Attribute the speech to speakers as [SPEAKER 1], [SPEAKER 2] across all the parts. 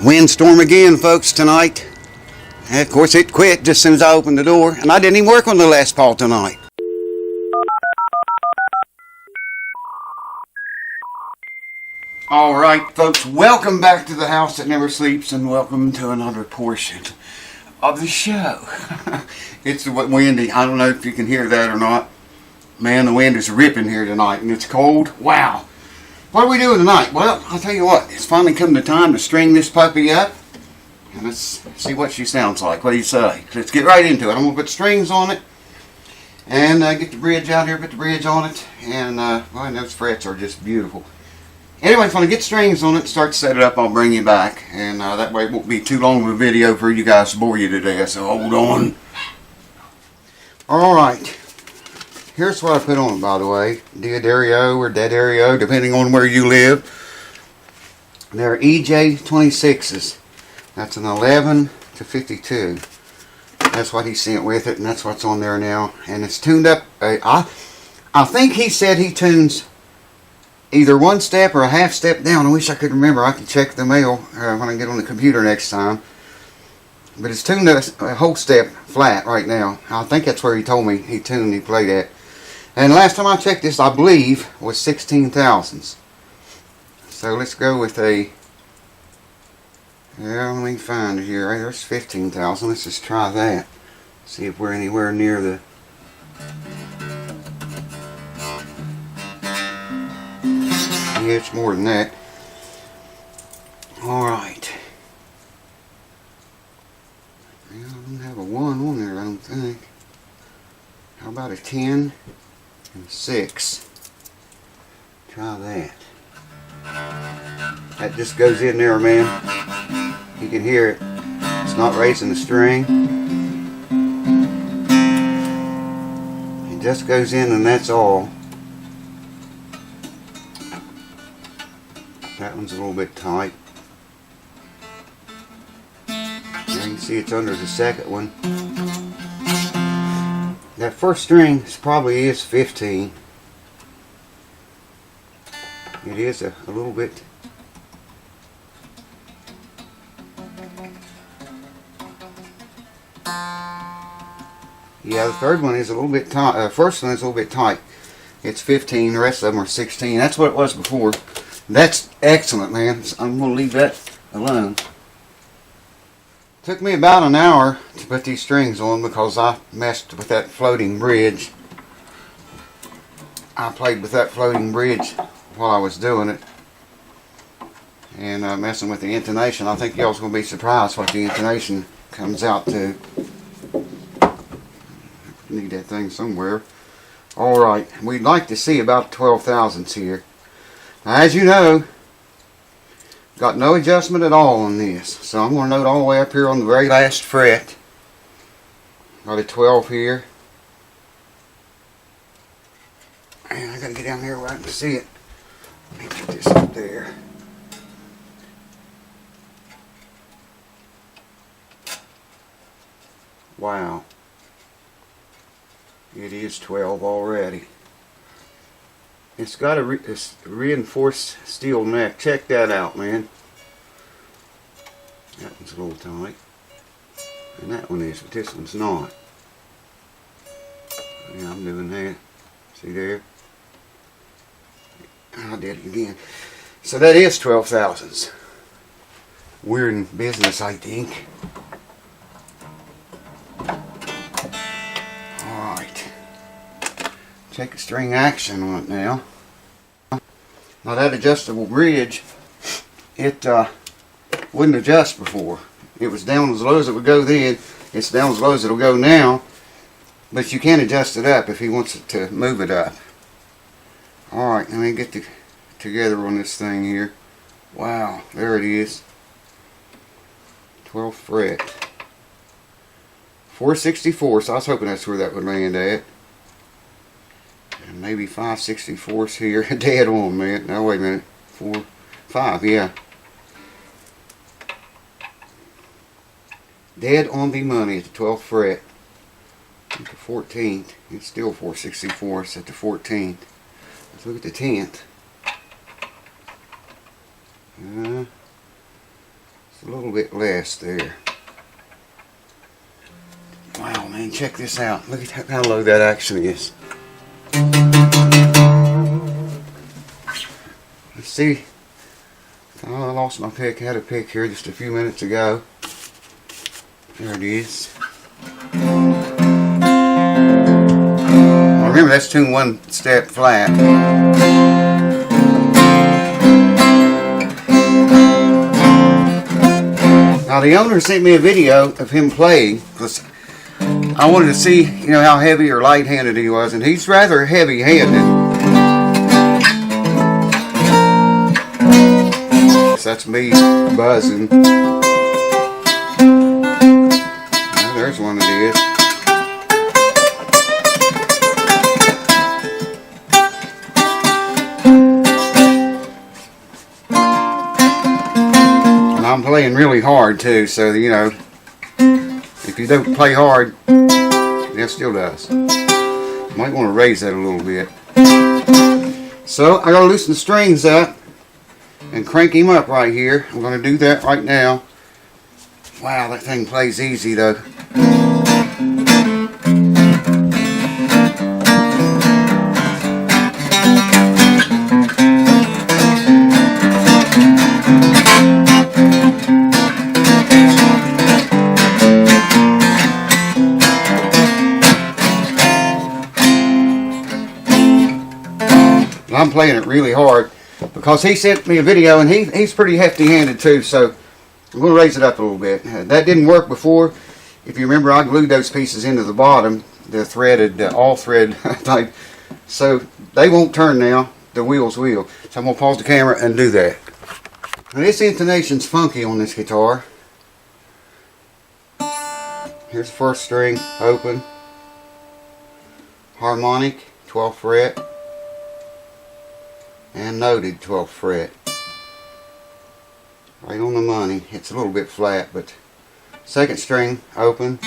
[SPEAKER 1] Windstorm again, folks, tonight. And of course, it quit just as soon as I opened the door, and I didn't even work on the Les Paul tonight. Alright, folks, welcome back to the house that never sleeps, and welcome to another portion of the show. It's windy. I don't know if you can hear that or not. Man, the wind is ripping here tonight, and it's cold. Wow. What are we doing tonight? Well, I'll tell you what. It's finally come the time to string this puppy up. And let's see what she sounds like. What do you say? Let's get right into it. I'm going to put strings on it. And get the bridge out here, put the bridge on it. And, well, those frets are just beautiful. Anyway, if I get strings on it and start to set it up, I'll bring you back. And that way it won't be too long of a video for you guys to bore you to death. So hold on. Alright. Here's what I put on it, by the way. Diodario or Daddario, depending on where you live. They're EJ26s. That's an 11 to 52. That's what he sent with it, and that's what's on there now. And it's tuned up. I think he said he tunes either one step or a half step down. I wish I could remember. I can check the mail when I get on the computer next time. But it's tuned a whole step flat right now. I think that's where he told me he played at. And last time I checked this, I believe, was 16 thousandths. So let's go with a, yeah, let me find it here. Right, there's 15,000. Let's just try that. See if we're anywhere near the, yeah, it's more than that. Alright. I don't have a 1 on there, I don't think. How about a 10 and a 6? Try that. That just goes in there, man. You can hear it. It's not raising the string. It just goes in and that's all. That one's a little bit tight. There you can see it's under the second one. That first string probably is 15. It is a little bit. Yeah, the third one is a little bit tight. First one is a little bit tight. It's 15. The rest of them are 16. That's what it was before. That's excellent, man. I'm going to leave that alone. Took me about an hour to put these strings on because I messed with that floating bridge. I played with that floating bridge while I was doing it. And messing with the intonation. I think y'all's going to be surprised what the intonation comes out to. Need that thing somewhere. Alright, we'd like to see about 12 thousandths here. Now, as you know, got no adjustment at all on this. So I'm going to note all the way up here on the very last fret. Got a 12 here. And I got to get down here where I can see it. Let me put this up there. Wow. It is 12 already. It's got a reinforced steel neck. Check that out, man. That one's a little tight. And that one is, but this one's not. Yeah, I'm doing that. See there? I did it again. So that is 12 thousandths. We're in business, I think. Take a string action on it now. Now that adjustable bridge, it wouldn't adjust before. It was down as low as it would go then. It's down as low as it'll go now. But you can adjust it up if he wants it to move it up. Alright, let me get together on this thing here. Wow, there it is. 12th fret. 464, so I was hoping that's where that would land at. And maybe 5/64 here. Dead on, man. Now wait a minute. 4, 5, yeah. Dead on the money at the 12th fret. At the 14th. It's still 4/64. It's at the 14th. Let's look at the 10th. a little bit less there. Wow, man, check this out. Look at how low that actually is. Let's see. Oh, I lost my pick. I had a pick here just a few minutes ago. There it is. Well, remember, that's tuned 1 step flat. Now, the owner sent me a video of him playing because I wanted to see, you know, how heavy or light-handed he was, and he's rather heavy-handed. So that's me buzzing. Well, there's one it is. And I'm playing really hard too, so you know, if you don't play hard, it still does. You might want to raise that a little bit. So I gotta loosen the strings up and crank him up right here. I'm going to do that right now. Wow, that thing plays easy though. I'm playing it really hard because he sent me a video, and he's pretty hefty-handed too, so I'm going to raise it up a little bit. That didn't work before. If you remember, I glued those pieces into the bottom, the threaded, all thread type, so they won't turn now. The wheels will. So I'm going to pause the camera and do that. Now, this intonation's funky on this guitar. Here's the first string, open, harmonic, 12th fret, and noted 12th fret. Right on the money. It's a little bit flat, but second string, open,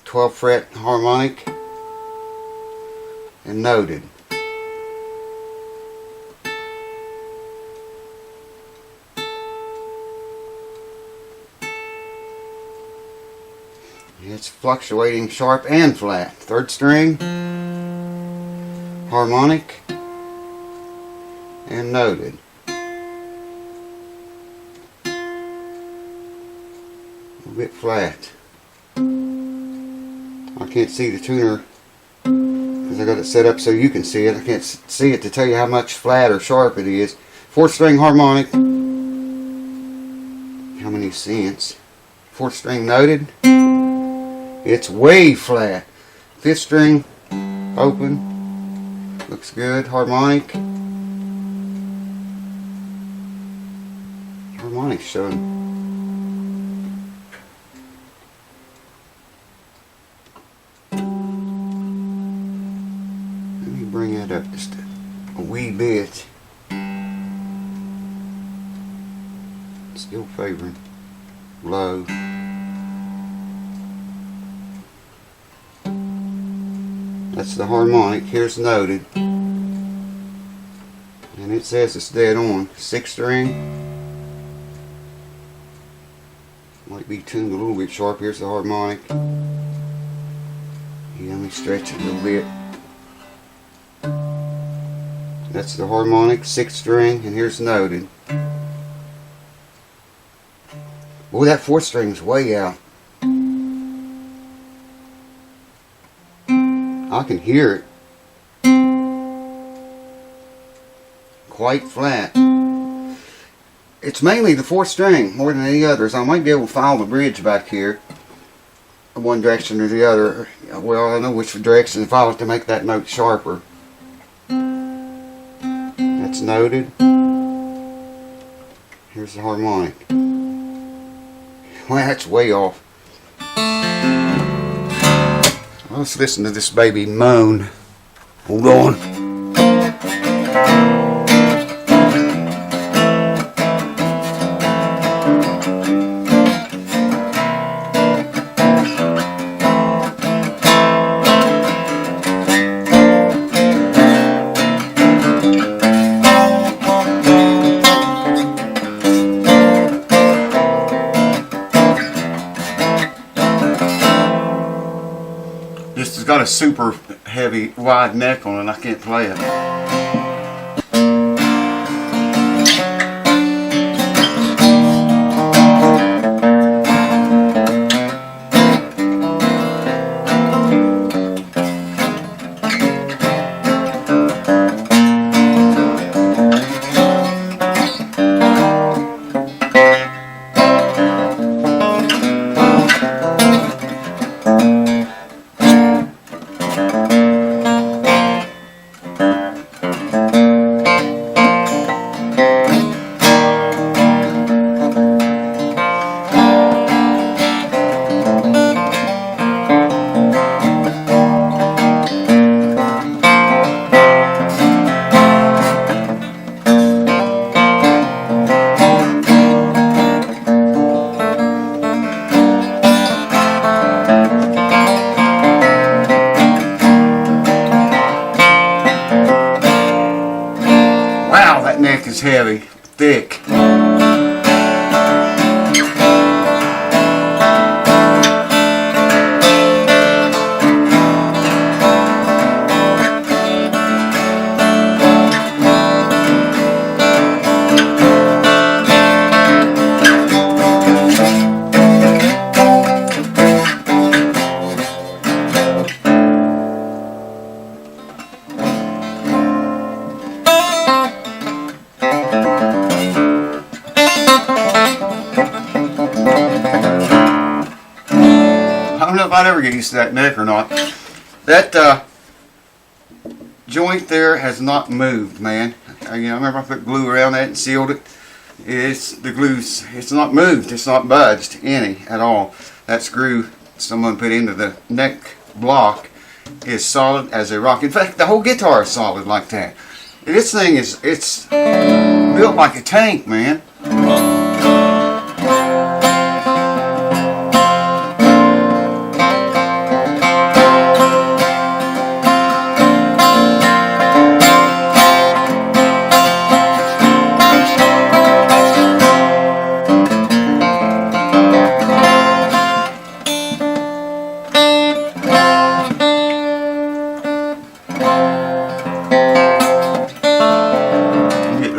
[SPEAKER 1] 12th fret harmonic, and noted. It's fluctuating sharp and flat. Third string, harmonic, and noted. A little bit flat. I can't see the tuner because I got it set up so you can see it. I can't see it to tell you how much flat or sharp it is. Fourth string harmonic. How many cents? Fourth string noted. It's way flat. Fifth string open. Looks good. Harmonic. Harmonic's showing. Let me bring that up just a wee bit. Still favoring low. That's the harmonic. Here's noted. And it says it's dead on. Sixth string. Might be tuned a little bit sharp. Here's the harmonic. Yeah, let me stretch it a little bit. That's the harmonic, sixth string, and here's noted. Boy, that fourth string's way out. I can hear it. Quite flat. It's mainly the fourth string more than any others. I might be able to file the bridge back here one direction or the other. Well, I know which direction to file it to make that note sharper. That's noted. Here's the harmonic. Well, that's way off. Let's listen to this baby moan. Hold on. super heavy wide neck on it. I can't play it. Wow, that neck is heavy, thick. I don't know if I'd ever get used to that neck or not. That joint there has not moved, man. I remember I put glue around that and sealed it. The glue's, it's not moved, it's not budged any at all. That screw someone put into the neck block is solid as a rock. In fact, the whole guitar is solid like that. This thing it's built like a tank, man.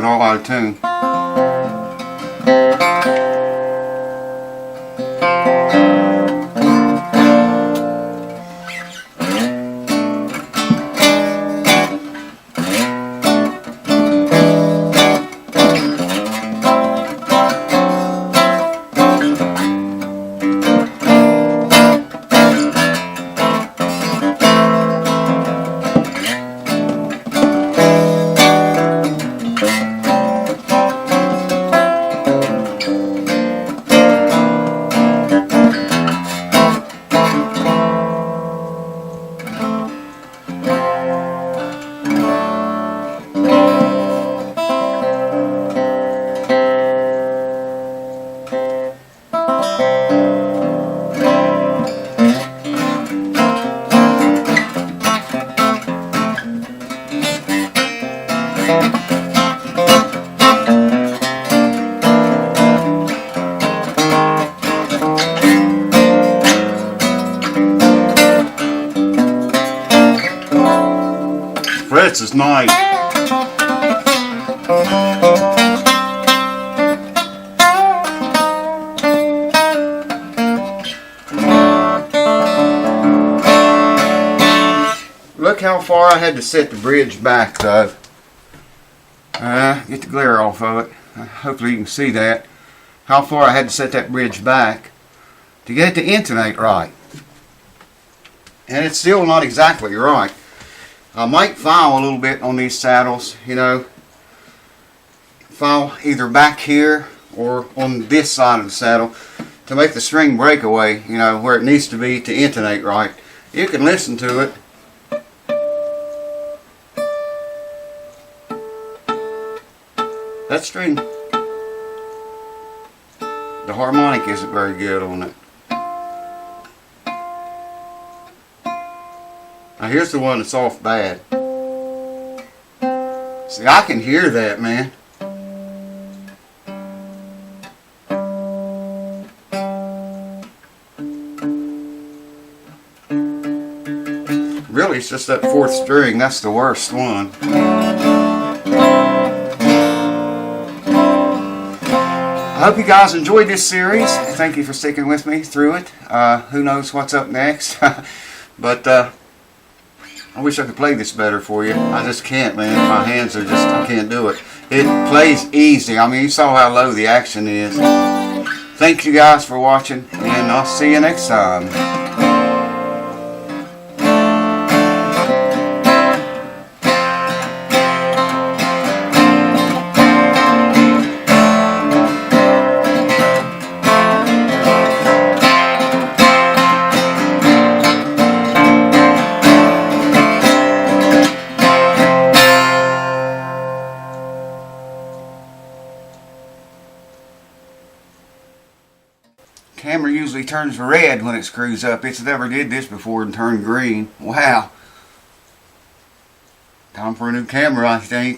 [SPEAKER 1] All out of tune. Frets is nice. Look how far I had to set the bridge back though. Get the glare off of it. Hopefully you can see that. How far I had to set that bridge back to get it to intonate right. And it's still not exactly right. I might file a little bit on these saddles, you know. File either back here or on this side of the saddle to make the string breakaway, you know, where it needs to be to intonate right. You can listen to it. That string, the harmonic isn't very good on it. Now here's the one that's off bad. See, I can hear that, man. really, it's just that fourth string. That's the worst one. I hope you guys enjoyed this series. Thank you for sticking with me through it. Who knows what's up next. But I wish I could play this better for you. I just can't, man. My hands are just, I can't do it. It plays easy. I mean, you saw how low the action is. Thank you guys for watching, and I'll see you next time. Camera usually turns red when it screws up. It's never did this before and turned green. Wow. Time for a new camera, I think.